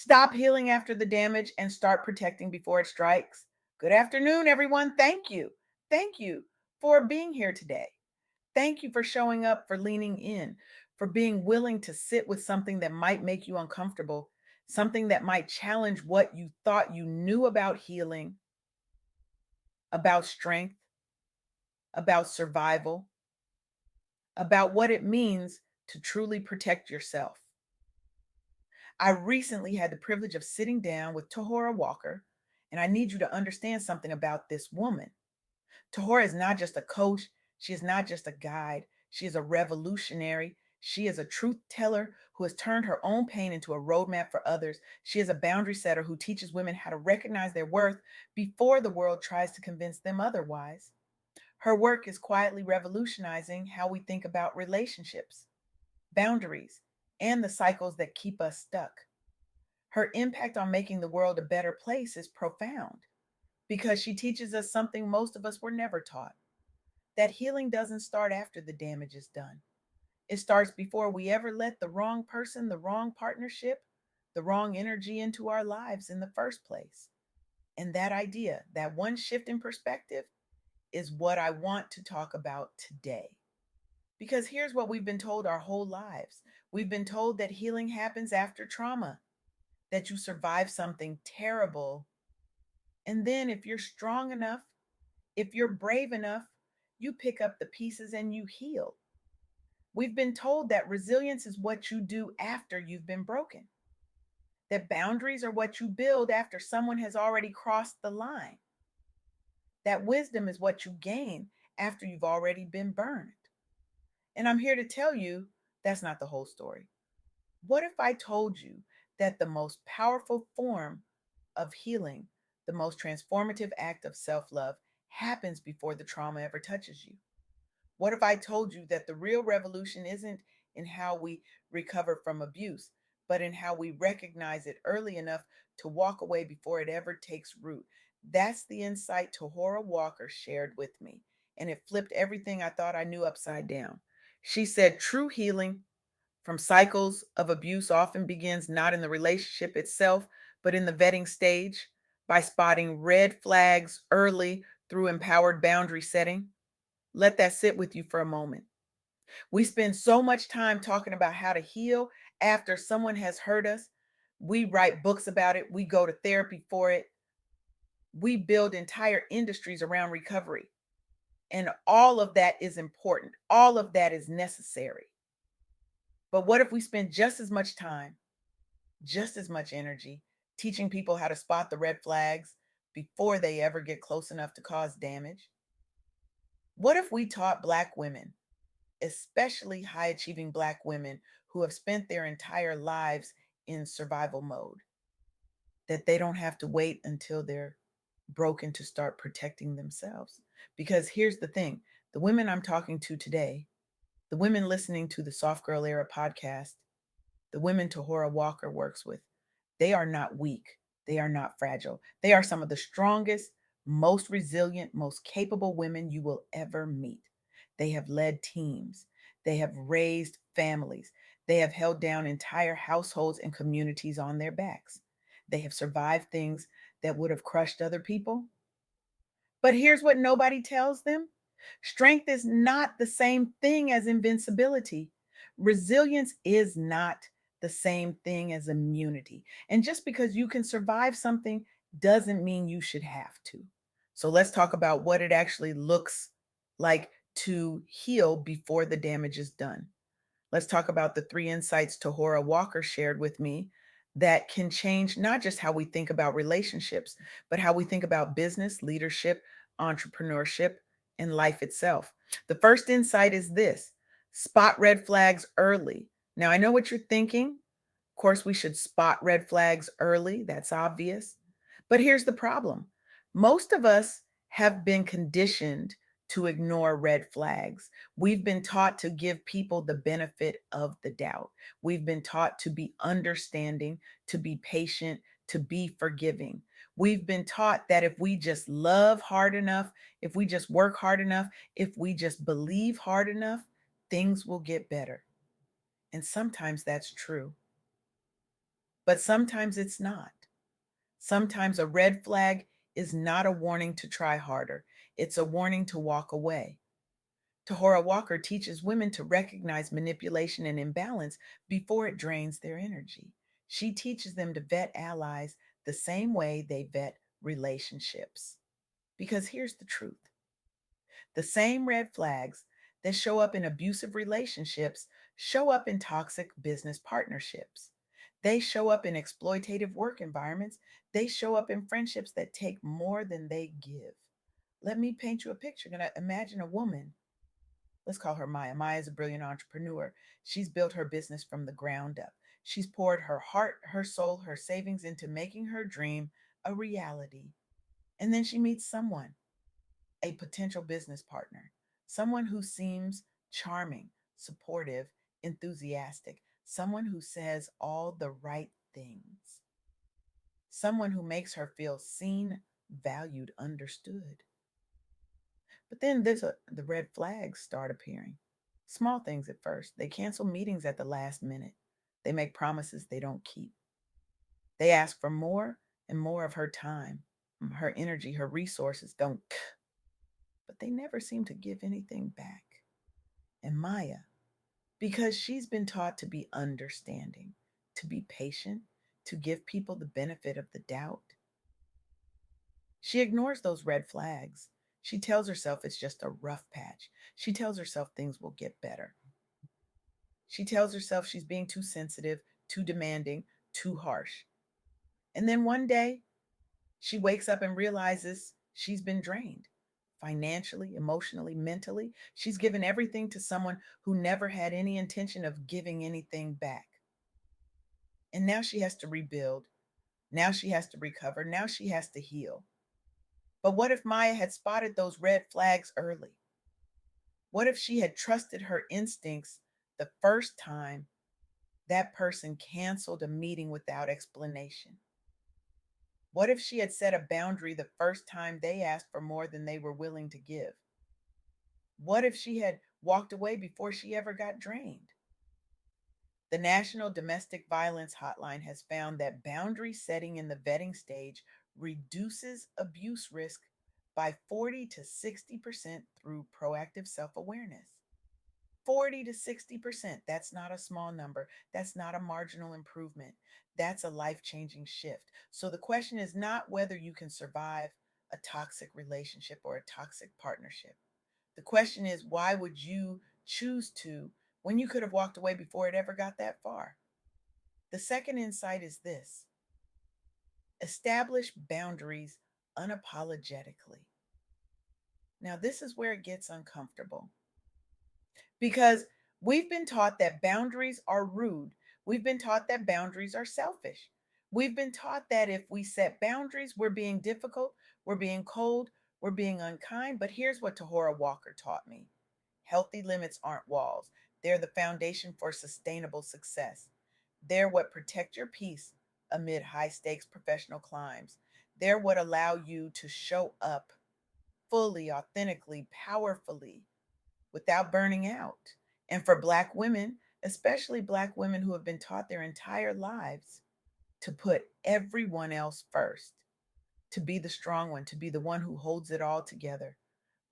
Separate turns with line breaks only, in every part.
Stop healing after the damage and start protecting before it strikes. Good afternoon, everyone. Thank you. Thank you for being here today. Thank you for showing up, for leaning in, for being willing to sit with something that might make you uncomfortable, something that might challenge what you thought you knew about healing, about strength, about survival, about what it means to truly protect yourself. I recently had the privilege of sitting down with Tohorah Walker, and I need you to understand something about this woman. Tohorah is not just a coach, she is not just a guide, she is a revolutionary. She is a truth teller who has turned her own pain into a roadmap for others. She is a boundary setter who teaches women how to recognize their worth before the world tries to convince them otherwise. Her work is quietly revolutionizing how we think about relationships, boundaries, and the cycles that keep us stuck. Her impact on making the world a better place is profound because she teaches us something most of us were never taught, that healing doesn't start after the damage is done. It starts before we ever let the wrong person, the wrong partnership, the wrong energy into our lives in the first place. And that idea, that one shift in perspective, is what I want to talk about today. Because here's what we've been told our whole lives: we've been told that healing happens after trauma, that you survive something terrible. And then, if you're strong enough, if you're brave enough, you pick up the pieces and you heal. We've been told that resilience is what you do after you've been broken, that boundaries are what you build after someone has already crossed the line, that wisdom is what you gain after you've already been burned. And I'm here to tell you that's not the whole story. What if I told you that the most powerful form of healing, the most transformative act of self love, happens before the trauma ever touches you? What if I told you that the real revolution isn't in how we recover from abuse, but in how we recognize it early enough to walk away before it ever takes root? That's the insight Tohorah Walker shared with me, and it flipped everything I thought I knew upside down. She said true healing from cycles of abuse often begins not in the relationship itself, but in the vetting stage, by spotting red flags early through empowered boundary setting. Let that sit with you for a moment. We spend so much time talking about how to heal after someone has hurt us. We write books about it, we go to therapy for it, we build entire industries around recovery. And all of that is important, all of that is necessary. But what if we spend just as much time, just as much energy teaching people how to spot the red flags before they ever get close enough to cause damage? What if we taught Black women, especially high achieving Black women who have spent their entire lives in survival mode, that they don't have to wait until they're broken to start protecting themselves? Because here's the thing: the women I'm talking to today, the women listening to the Soft Girl Era podcast, the women Tohorah Walker works with, they are not weak. They are not fragile. They are some of the strongest, most resilient, most capable women you will ever meet. They have led teams. They have raised families. They have held down entire households and communities on their backs. They have survived things that would have crushed other people. But here's what nobody tells them: strength is not the same thing as invincibility. Resilience is not the same thing as immunity. And just because you can survive something doesn't mean you should have to. So let's talk about what it actually looks like to heal before the damage is done. Let's talk about the three insights Tohorah Walker shared with me that can change not just how we think about relationships, but how we think about business, leadership, entrepreneurship, and life itself. The first insight is this: spot red flags early. Now, I know what you're thinking. Of course, we should spot red flags early. That's obvious. But here's the problem: most of us have been conditioned to ignore red flags. We've been taught to give people the benefit of the doubt. We've been taught to be understanding, to be patient, to be forgiving. We've been taught that if we just love hard enough, if we just work hard enough, if we just believe hard enough, things will get better. And sometimes that's true. but sometimes it's not. Sometimes a red flag is not a warning to try harder, it's a warning to walk away. Tohorah Walker teaches women to recognize manipulation and imbalance before it drains their energy. She teaches them to vet allies the same way they vet relationships. Because here's the truth: the same red flags that show up in abusive relationships show up in toxic business partnerships. They show up in exploitative work environments. They show up in friendships that take more than they give. Let me paint you a picture. Now, imagine a woman. Let's call her Maya. Maya is a brilliant entrepreneur. She's built her business from the ground up. She's poured her heart, her soul, her savings into making her dream a reality. And then she meets someone, a potential business partner, someone who seems charming, supportive, enthusiastic, someone who says all the right things, someone who makes her feel seen, valued, understood. But then the red flags start appearing. Small things at first. They cancel meetings at the last minute. They make promises they don't keep. They ask for more and more of her time, her energy, her resources. Don't, but they never seem to give anything back. And Maya, because she's been taught to be understanding, to be patient, to give people the benefit of the doubt, she ignores those red flags. She tells herself it's just a rough patch. She tells herself things will get better. She tells herself she's being too sensitive, too demanding, too harsh. And then one day, she wakes up and realizes she's been drained financially, emotionally, mentally. She's given everything to someone who never had any intention of giving anything back. And now she has to rebuild. Now she has to recover. Now she has to heal. But what if Maya had spotted those red flags early? What if she had trusted her instincts the first time that person canceled a meeting without explanation? What if she had set a boundary the first time they asked for more than they were willing to give? What if she had walked away before she ever got drained? The National Domestic Violence Hotline has found that boundary setting in the vetting stage reduces abuse risk by 40 to 60% through proactive self awareness. 40 to 60%. That's not a small number. That's not a marginal improvement. That's a life changing shift. So the question is not whether you can survive a toxic relationship or a toxic partnership. The question is, why would you choose to when you could have walked away before it ever got that far? The second insight is this: establish boundaries unapologetically. Now, this is where it gets uncomfortable because we've been taught that boundaries are rude. We've been taught that boundaries are selfish. We've been taught that if we set boundaries, we're being difficult, we're being cold, we're being unkind. But here's what Tohorah Walker taught me: healthy limits aren't walls, they're the foundation for sustainable success. They're what protect your peace amid high stakes professional climbs. They're what allow you to show up fully, authentically, powerfully without burning out. And for Black women, especially Black women who have been taught their entire lives to put everyone else first, to be the strong one, to be the one who holds it all together,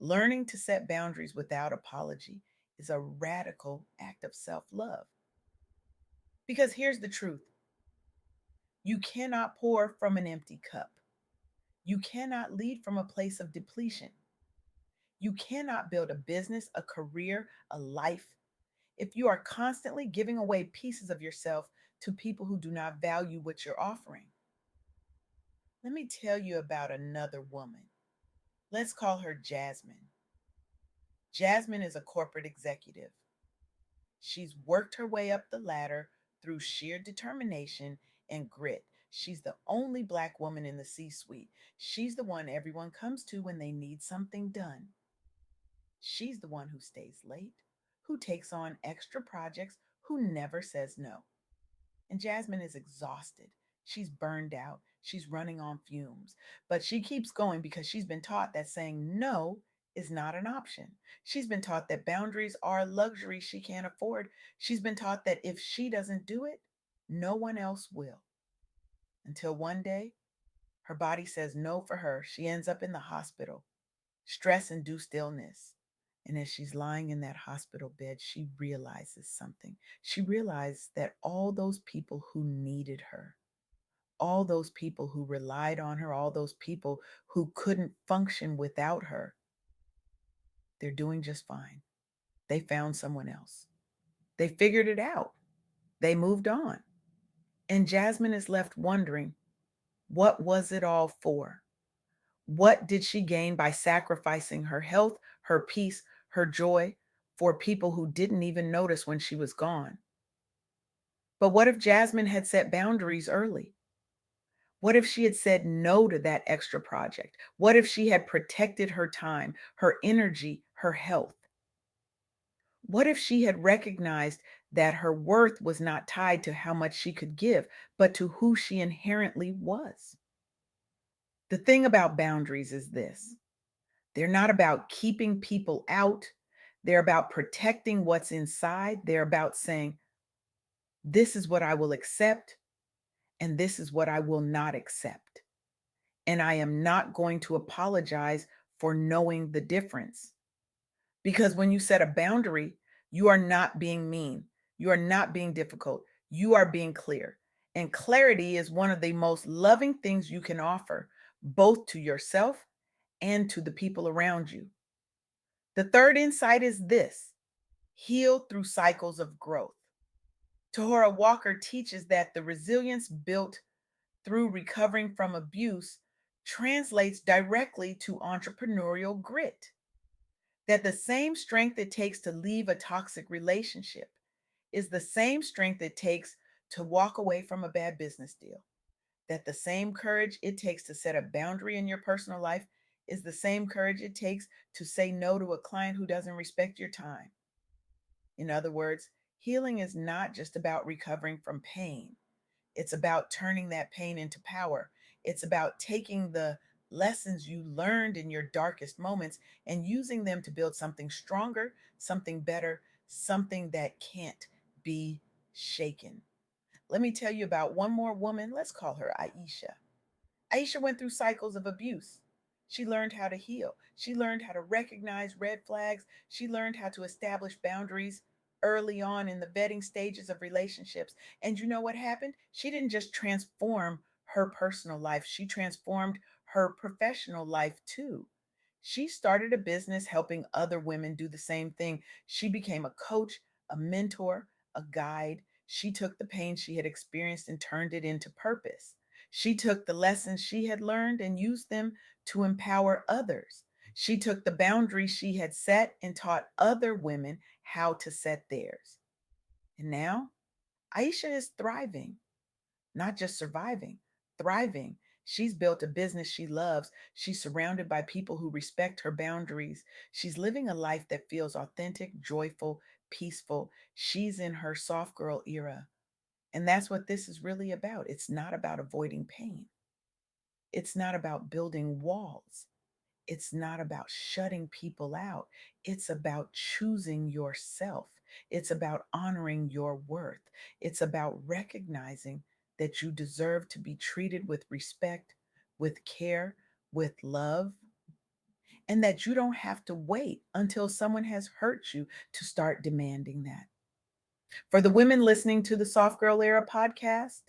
learning to set boundaries without apology is a radical act of self love. Because here's the truth: you cannot pour from an empty cup, you cannot lead from a place of depletion. You cannot build a business, a career, a life if you are constantly giving away pieces of yourself to people who do not value what you're offering. Let me tell you about another woman. Let's call her Jasmine. Jasmine is a corporate executive. She's worked her way up the ladder through sheer determination and grit. She's the only Black woman in the C suite. She's the one everyone comes to when they need something done. She's the one who stays late, who takes on extra projects, who never says no. And Jasmine is exhausted. She's burned out. She's running on fumes. But she keeps going because she's been taught that saying no is not an option. She's been taught that boundaries are a luxury she can't afford. She's been taught that if she doesn't do it, no one else will. until one day her body says no for her. She ends up in the hospital, stress induced illness. And as she's lying in that hospital bed, she realizes something. She realized that all those people who needed her, all those people who relied on her, all those people who couldn't function without her, they're doing just fine. They found someone else. They figured it out. They moved on. And Jasmine is left wondering, what was it all for? What did she gain by sacrificing her health, her peace, her joy for people who didn't even notice when she was gone? But what if Jasmine had set boundaries early? What if she had said no to that extra project? What if she had protected her time, her energy, her health? What if she had recognized that her worth was not tied to how much she could give, but to who she inherently was? The thing about boundaries is this: they're not about keeping people out, they're about protecting what's inside. They're about saying, this is what I will accept, and this is what I will not accept. And I am not going to apologize for knowing the difference. Because when you set a boundary, you are not being mean. You are not being difficult. You are being clear. And clarity is one of the most loving things you can offer, both to yourself and to the people around you. The third insight is this: heal through cycles of growth. Tohorah Walker teaches that the resilience built through recovering from abuse translates directly to entrepreneurial grit. That the same strength it takes to leave a toxic relationship is the same strength it takes to walk away from a bad business deal. That the same courage it takes to set a boundary in your personal life is the same courage it takes to say no to a client who doesn't respect your time. In other words, healing is not just about recovering from pain. It's about turning that pain into power. It's about taking the lessons you learned in your darkest moments and using them to build something stronger, something better, something that can't be shaken. Let me tell you about one more woman. Let's call her Aisha. Aisha went through cycles of abuse. She learned how to heal. She learned how to recognize red flags. She learned how to establish boundaries early on in the vetting stages of relationships. And you know what happened? She didn't just transform her personal life, she transformed her professional life too. She started a business helping other women do the same thing. She became a coach, a mentor, a guide. She took the pain she had experienced and turned it into purpose. She took the lessons she had learned and used them to empower others. She took the boundaries she had set and taught other women how to set theirs. And now Aisha is thriving, not just surviving, thriving. She's built a business she loves. She's surrounded by people who respect her boundaries. She's living a life that feels authentic, joyful, peaceful. She's in her soft girl era. And that's what this is really about. It's not about avoiding pain. It's not about building walls. It's not about shutting people out. It's about choosing yourself. It's about honoring your worth. It's about recognizing that you deserve to be treated with respect, with care, with love, and that you don't have to wait until someone has hurt you to start demanding that. For the women listening to the Soft Girl Era podcast,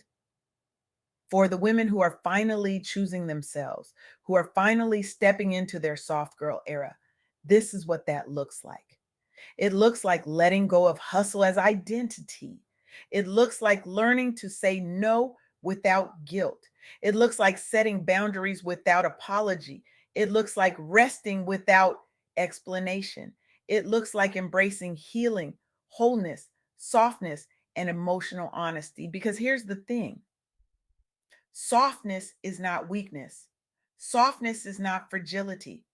for the women who are finally choosing themselves, who are finally stepping into their soft girl era, this is what that looks like. It looks like letting go of hustle as identity. It looks like learning to say no without guilt. It looks like setting boundaries without apology. It looks like resting without explanation. It looks like embracing healing, wholeness, softness, and emotional honesty. Because here's the thing: softness is not weakness. Softness is not fragility.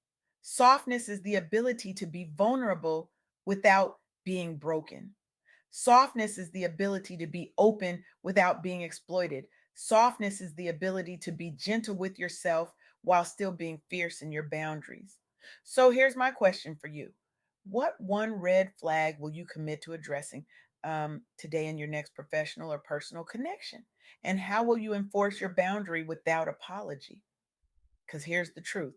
Softness is the ability to be vulnerable without being broken. Softness is the ability to be open without being exploited. Softness is the ability to be gentle with yourself while still being fierce in your boundaries. So here's my question for you: what one red flag will you commit to addressing? today in your next professional or personal connection? And how will you enforce your boundary without apology? Because here's the truth,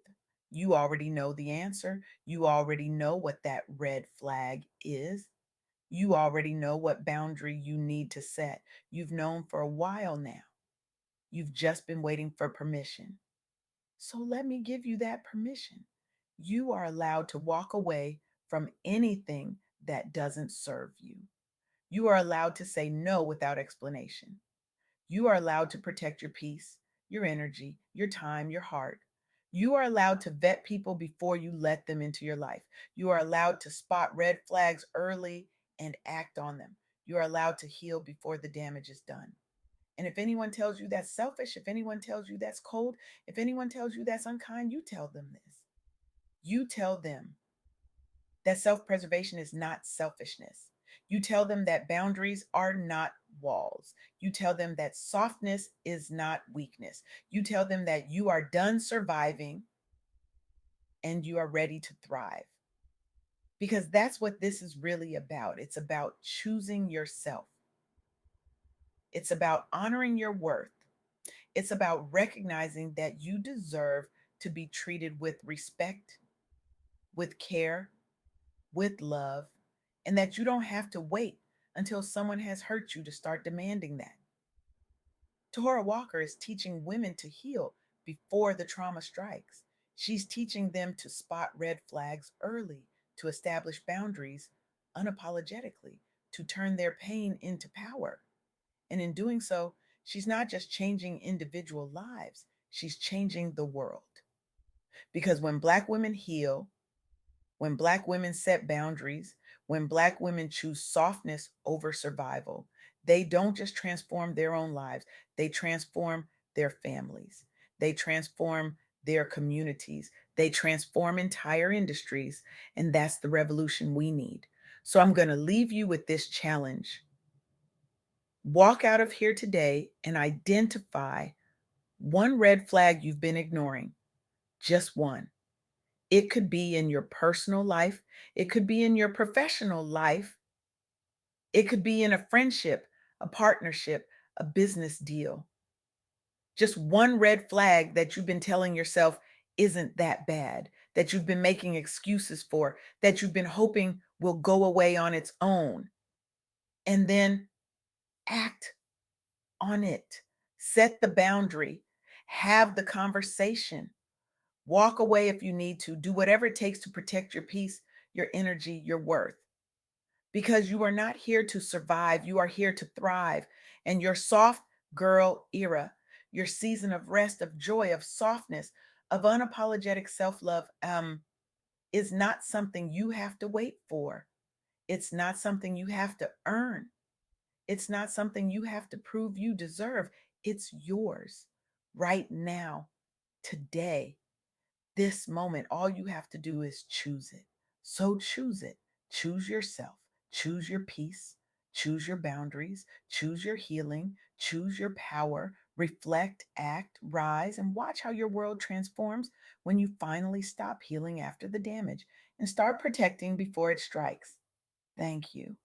you already know the answer. You already know what that red flag is. You already know what boundary you need to set. You've known for a while now. You've just been waiting for permission. So let me give you that permission. You are allowed to walk away from anything that doesn't serve you. You are allowed to say no without explanation. You are allowed to protect your peace, your energy, your time, your heart. You are allowed to vet people before you let them into your life. You are allowed to spot red flags early and act on them. You are allowed to heal before the damage is done. And if anyone tells you that's selfish, if anyone tells you that's cold, if anyone tells you that's unkind, you tell them this. You tell them that self preservation is not selfishness. You tell them that boundaries are not walls. You tell them that softness is not weakness. You tell them that you are done surviving and you are ready to thrive. Because that's what this is really about. It's about choosing yourself, it's about honoring your worth, it's about recognizing that you deserve to be treated with respect, with care, with love, and that you don't have to wait until someone has hurt you to start demanding that. Tohorah Walker is teaching women to heal before the trauma strikes. She's teaching them to spot red flags early, to establish boundaries unapologetically, to turn their pain into power. And in doing so, she's not just changing individual lives, she's changing the world. Because when Black women heal, when Black women set boundaries, when Black women choose softness over survival, they don't just transform their own lives, they transform their families, they transform their communities, they transform entire industries. And that's the revolution we need. So I'm going to leave you with this challenge. Walk out of here today and identify one red flag you've been ignoring, just one. It could be in your personal life, it could be in your professional life, it could be in a friendship, a partnership, a business deal. Just one red flag that you've been telling yourself isn't that bad, that you've been making excuses for, that you've been hoping will go away on its own. And then act on it. Set the boundary, have the conversation, walk away if you need to, do whatever it takes to protect your peace, your energy, your worth. Because you are not here to survive, you are here to thrive. And your soft girl era, your season of rest, of joy, of softness, of unapologetic self love, is not something you have to wait for. It's not something you have to earn. It's not something you have to prove you deserve. It's yours right now, today, this moment. All you have to do is choose it. So choose it. Choose yourself. Choose your peace. Choose your boundaries. Choose your healing. Choose your power. Reflect, act, rise, and watch how your world transforms when you finally stop healing after the damage and start protecting before it strikes. Thank you.